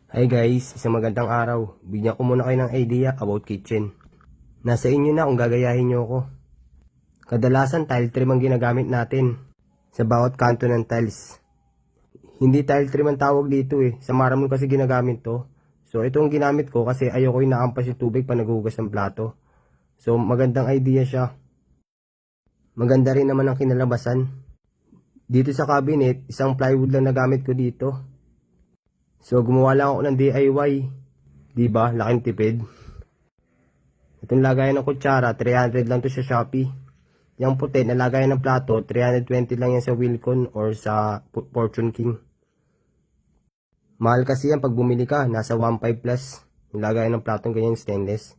Hi guys, isang magandang araw. Bigyan ko muna kayo ng idea about kitchen. Nasa inyo na kung gagayahin nyo ako. Kadalasan tile trim ang ginagamit natin sa bawat kanto ng tiles. Hindi tile trim ang tawag dito Sa maramon kasi ginagamit to. So itong ginamit ko kasi ayoko yung naampas yung tubig pa naghuhugas ng plato. So magandang idea siya. Maganda rin naman ang kinalabasan. Dito sa cabinet, isang plywood lang nagamit ko dito. So, gumawa lang ako ng DIY. Diba? Laking tipid. Itong lagayan ng kutsara, 300 lang to sa Shopee. Yung puti na lagayan ng plato, 320 lang yan sa Wilcon or sa Fortune King. Mahal kasi yan pag bumili ka, nasa 1.5 plus. Yung lagayan ng platong ganyan stainless.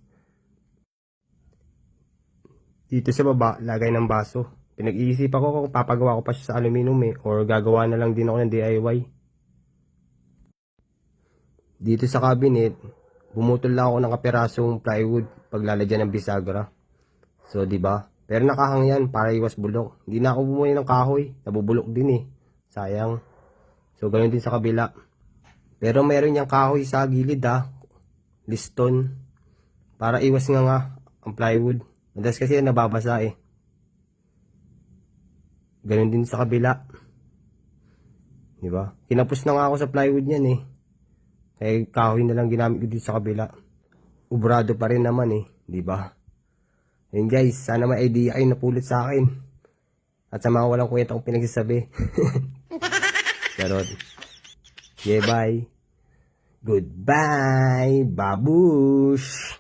Dito sa baba, lagay ng baso. Pinag-iisip ako kung papagawa ko pa siya sa aluminum or gagawa na lang din ako ng DIY. Dito sa cabinet, bumutol lang ako ng kapirasong plywood paglalagyan ng bisagra. So, di ba? Pero nakahang yan para iwas bulok. Hindi na ako bumuli ng kahoy. Nabubulok din Sayang. So, ganoon din sa kabila. Pero meron yung kahoy sa gilid Liston. Para iwas nga ang plywood. Madalas kasi nababasa Ganoon din sa kabila. Di ba? Kinapos na nga ako sa plywood niyan kahoy na lang ginamit ko dito sa kabila. Ubrado pa rin naman di ba? Ayun guys, sana may idea kayo napulot sa akin. At sa mga walang kwenta kong pinagsasabi. Charot. Yeah, bye. Goodbye, babush.